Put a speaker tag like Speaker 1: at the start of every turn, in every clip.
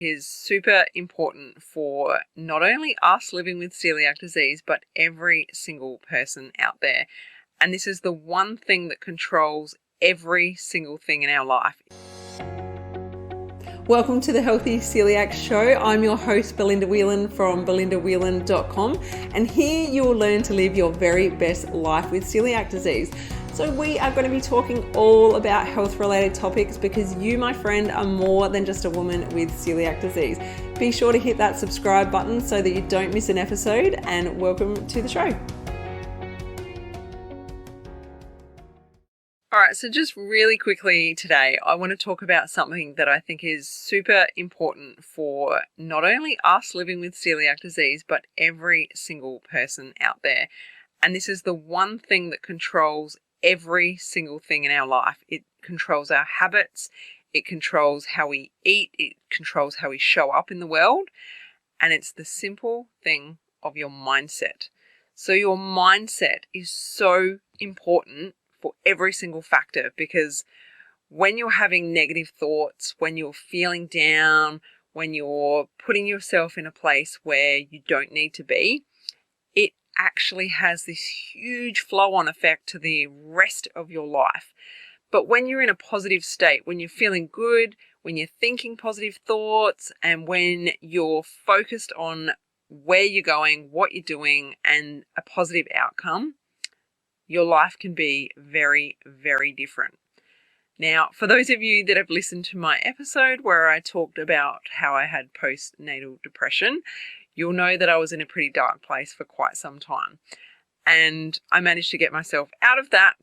Speaker 1: is super important for not only us living with celiac disease, but every single person out there. And this is the one thing that controls every single thing in our life. Welcome to the Healthy Celiac Show. I'm your host, Belinda Whelan from belindawhelan.com, and here you will learn to live your very best life with celiac disease. So we are going to be talking all about health-related topics because you, my friend, are more than just a woman with celiac disease. Be sure to hit that subscribe button so that you don't miss an episode, and welcome to the show. All right, so just really quickly today, I want to talk about something that I think is super important for not only us living with celiac disease, but every single person out there. And this is the one thing that controls every single thing in our life. It controls our habits, it controls how we eat, it controls how we show up in the world, and it's the simple thing of your mindset. So your mindset is so important for every single factor, because when you're having negative thoughts, when you're feeling down, when you're putting yourself in a place where you don't need to be, it actually has this huge flow-on effect to the rest of your life. But when you're in a positive state, when you're feeling good, when you're thinking positive thoughts, and when you're focused on where you're going, what you're doing, and a positive outcome, your life can be very, very different. Now, for those of you that have listened to my episode where I talked about how I had postnatal depression, you'll know that I was in a pretty dark place for quite some time. And I managed to get myself out of that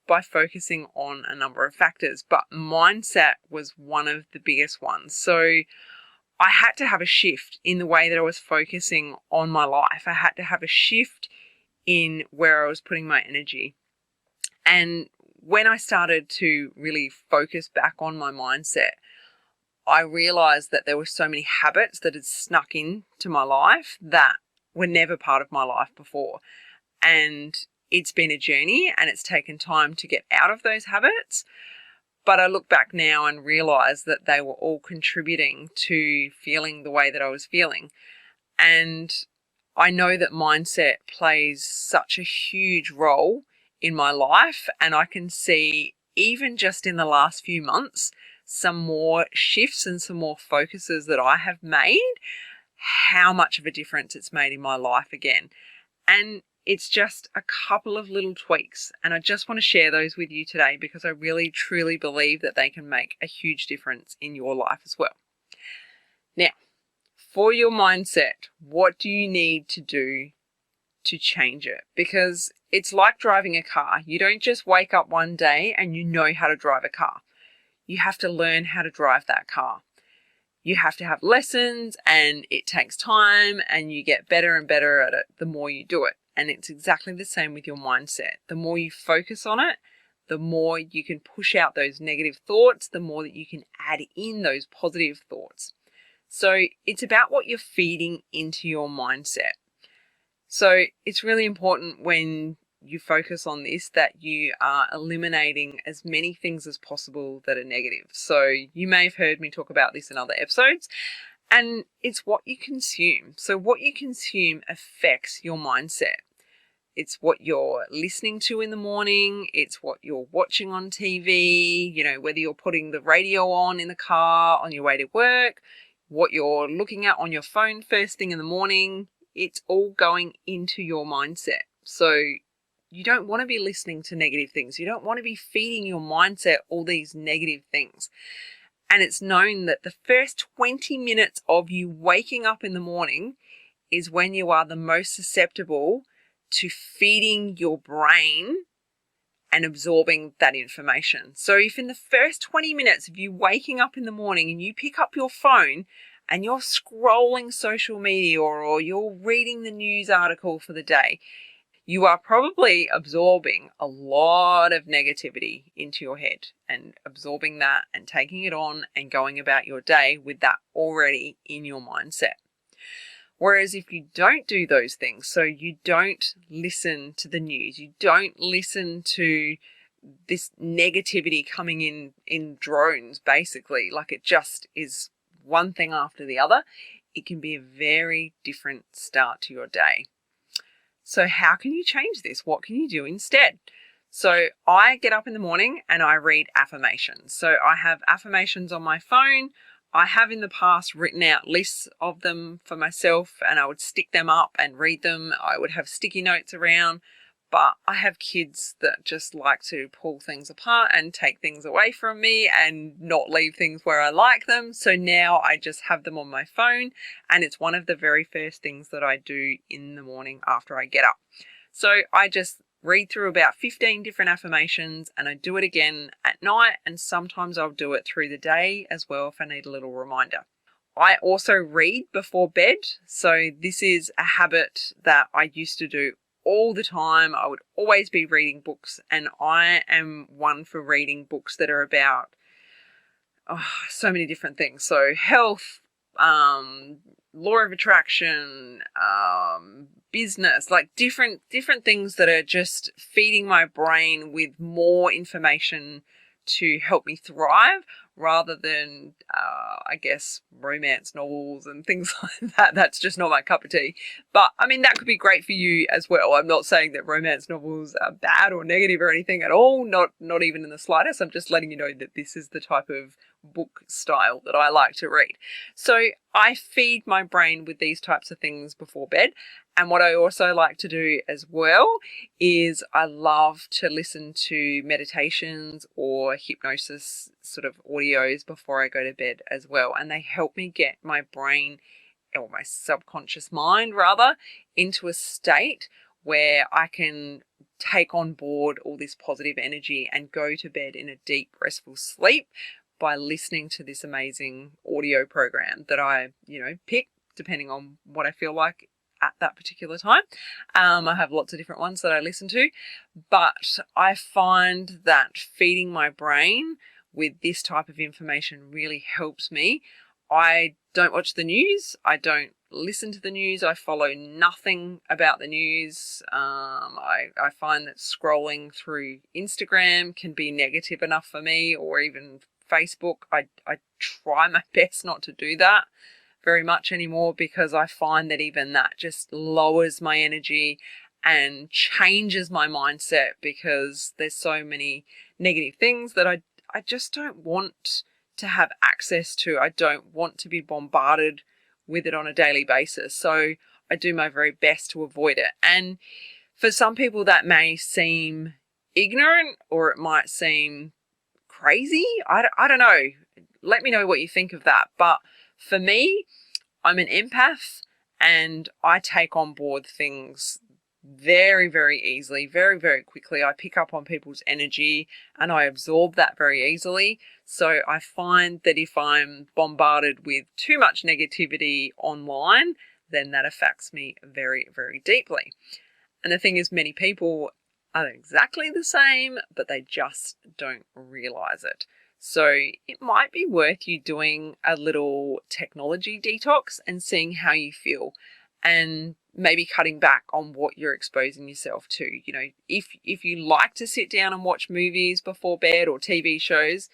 Speaker 1: by focusing on a number of factors, but mindset was one of the biggest ones. So I had to have a shift in the way that I was focusing on my life. I had to have a shift in where I was putting my energy. And when I started to really focus back on my mindset, I realized that there were so many habits that had snuck into my life that were never part of my life before. And it's been a journey, and it's taken time to get out of those habits. But I look back now and realize that they were all contributing to feeling the way that I was feeling. And I know that mindset plays such a huge role in my life, and I can see even just in the last few months some more shifts and some more focuses that I have made, how much of a difference it's made in my life again. And it's just a couple of little tweaks, and I just want to share those with you today because I really truly believe that they can make a huge difference in your life as well. Now, for your mindset, what do you need to do to change it? Because it's like driving a car. You don't just wake up one day and you know how to drive a car. You have to learn how to drive that car. You have to have lessons, and it takes time, and you get better and better at it the more you do it. And it's exactly the same with your mindset. The more you focus on it, the more you can push out those negative thoughts, the more that you can add in those positive thoughts. So it's about what you're feeding into your mindset. So it's really important when you focus on this that you are eliminating as many things as possible that are negative. So you may have heard me talk about this in other episodes, and it's what you consume. So what you consume affects your mindset. It's what you're listening to in the morning. It's what you're watching on TV, whether you're putting the radio on in the car on your way to work, what you're looking at on your phone first thing in the morning. It's all going into your mindset. So you don't want to be listening to negative things. You don't want to be feeding your mindset all these negative things. And it's known that the first 20 minutes of you waking up in the morning is when you are the most susceptible to feeding your brain and absorbing that information. So if in the first 20 minutes of you waking up in the morning and you pick up your phone and you're scrolling social media or you're reading the news article for the day, you are probably absorbing a lot of negativity into your head and absorbing that and taking it on and going about your day with that already in your mindset. Whereas if you don't do those things, so you don't listen to the news, you don't listen to this negativity coming in drones, basically, like it just is one thing after the other, it can be a very different start to your day. So how can you change this? What can you do instead? So I get up in the morning and I read affirmations. So I have affirmations on my phone. I have in the past written out lists of them for myself, and I would stick them up and read them. I would have sticky notes around, but I have kids that just like to pull things apart and take things away from me and not leave things where I like them. So now I just have them on my phone, and it's one of the very first things that I do in the morning after I get up. So I just read through about 15 different affirmations, and I do it again at night, and sometimes I'll do it through the day as well if I need a little reminder. I also read before bed. So this is a habit that I used to do all the time. I would always be reading books, and I am one for reading books that are about so many different things. So health, law of attraction, business, like different things that are just feeding my brain with more information to help me thrive, rather than I guess romance novels and things like that. That's just not my cup of tea. But I mean, that could be great for you as well. I'm not saying that romance novels are bad or negative or anything at all, not even in the slightest. I'm just letting you know that this is the type of book style that I like to read. So I feed my brain with these types of things before bed. And what I also like to do as well is I love to listen to meditations or hypnosis sort of audios before I go to bed as well. And they help me get my brain, or my subconscious mind rather, into a state where I can take on board all this positive energy and go to bed in a deep, restful sleep by listening to this amazing audio program that I, pick depending on what I feel like at that particular time. I have lots of different ones that I listen to, but I find that feeding my brain with this type of information really helps me. I don't watch the news. I don't listen to the news. I follow nothing about the news. I find that scrolling through Instagram can be negative enough for me, or even Facebook. I try my best not to do that very much anymore, because I find that even that just lowers my energy and changes my mindset, because there's so many negative things that I just don't want to have access to. I don't want to be bombarded with it on a daily basis. So I do my very best to avoid it. And for some people that may seem ignorant, or it might seem crazy. I don't know. Let me know what you think of that. But for me, I'm an empath, and I take on board things very, very easily, very, very quickly. I pick up on people's energy and I absorb that very easily. So I find that if I'm bombarded with too much negativity online, then that affects me very, very deeply. And the thing is, many people are exactly the same, but they just don't realize it. So it might be worth you doing a little technology detox and seeing how you feel, and maybe cutting back on what you're exposing yourself to. If you like to sit down and watch movies before bed or TV shows,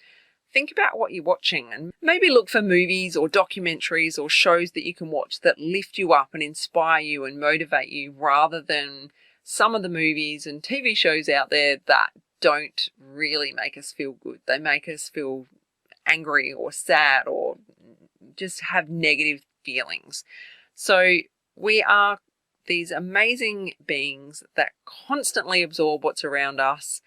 Speaker 1: think about what you're watching, and maybe look for movies or documentaries or shows that you can watch that lift you up and inspire you and motivate you, rather than some of the movies and TV shows out there that don't really make us feel good. They make us feel angry or sad or just have negative feelings. So we are these amazing beings that constantly absorb what's around us,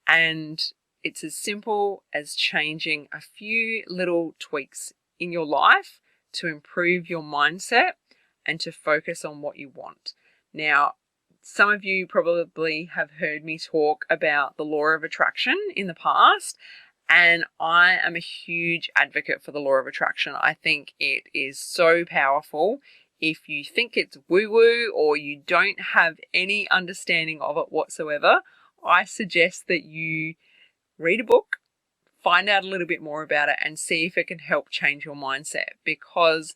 Speaker 1: and it's as simple as changing a few little tweaks in your life to improve your mindset and to focus on what you want. Now, some of you probably have heard me talk about the law of attraction in the past, and I am a huge advocate for the law of attraction. I think it is so powerful. If you think it's woo-woo or you don't have any understanding of it whatsoever, I suggest that you read a book, find out a little bit more about it, and see if it can help change your mindset, because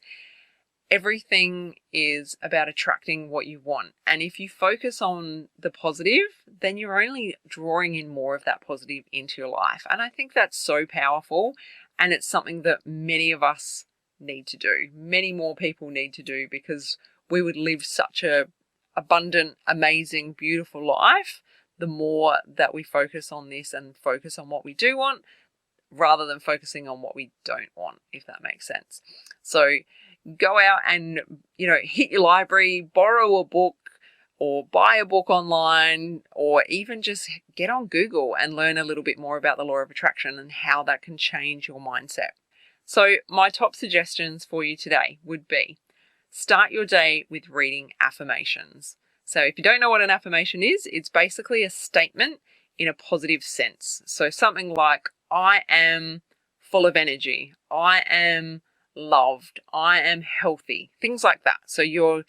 Speaker 1: everything is about attracting what you want. And if you focus on the positive, then you're only drawing in more of that positive into your life. And I think that's so powerful. And it's something that many of us need to do, many more people need to do, because we would live such a abundant, amazing, beautiful life the more that we focus on this and focus on what we do want rather than focusing on what we don't want, if that makes sense. So go out and, hit your library, borrow a book or buy a book online, or even just get on Google and learn a little bit more about the law of attraction and how that can change your mindset. So my top suggestions for you today would be start your day with reading affirmations. So if you don't know what an affirmation is, it's basically a statement in a positive sense. So something like, I am full of energy, I am loved, I am healthy, things like that. So you're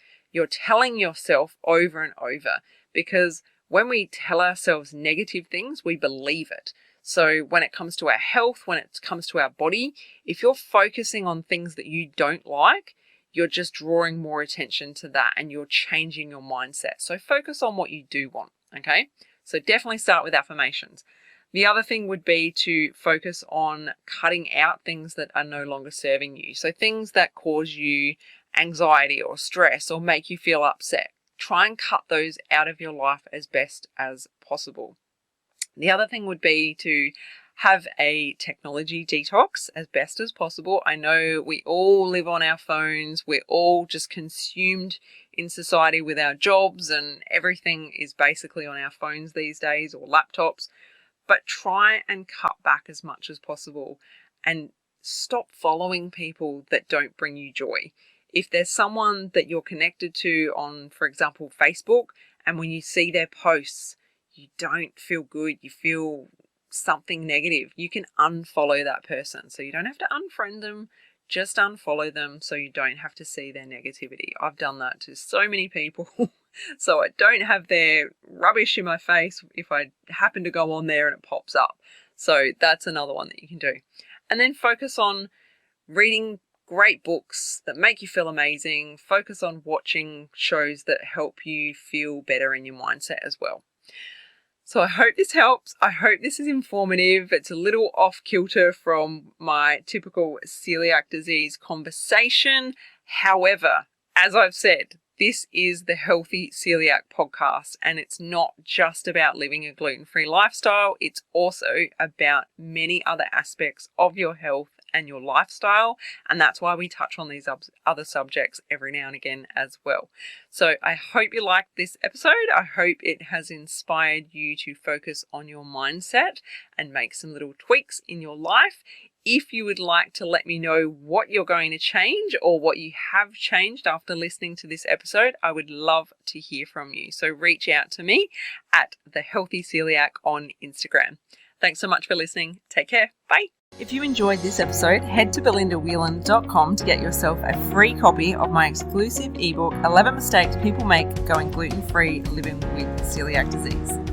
Speaker 1: telling yourself over and over, because when we tell ourselves negative things, we believe it. So when it comes to our health, when it comes to our body, if you're focusing on things that you don't like, you're just drawing more attention to that and you're changing your mindset. So focus on what you do want, okay? So definitely start with affirmations. The other thing would be to focus on cutting out things that are no longer serving you. So things that cause you anxiety or stress or make you feel upset. Try and cut those out of your life as best as possible. The other thing would be to have a technology detox as best as possible. I know we all live on our phones. We're all just consumed in society with our jobs, and everything is basically on our phones these days or laptops. But try and cut back as much as possible and stop following people that don't bring you joy. If there's someone that you're connected to on, for example, Facebook, and when you see their posts, you don't feel good, you feel something negative, you can unfollow that person. So you don't have to unfriend them, just unfollow them so you don't have to see their negativity. I've done that to so many people. So I don't have their rubbish in my face if I happen to go on there and it pops up. So that's another one that you can do. And then focus on reading great books that make you feel amazing. Focus on watching shows that help you feel better in your mindset as well. So I hope this helps. I hope this is informative. It's a little off kilter from my typical celiac disease conversation. However, as I've said, this is the Healthy Celiac podcast, and it's not just about living a gluten-free lifestyle. It's also about many other aspects of your health and your lifestyle, and that's why we touch on these other subjects every now and again as well. So I hope you liked this episode. I hope it has inspired you to focus on your mindset and make some little tweaks in your life. If you would like to let me know what you're going to change or what you have changed after listening to this episode, I would love to hear from you. So reach out to me at The Healthy Celiac on Instagram. Thanks so much for listening. Take care. Bye. If you enjoyed this episode, head to belindawhelan.com to get yourself a free copy of my exclusive ebook, 11 Mistakes People Make Going Gluten-Free Living with Celiac Disease.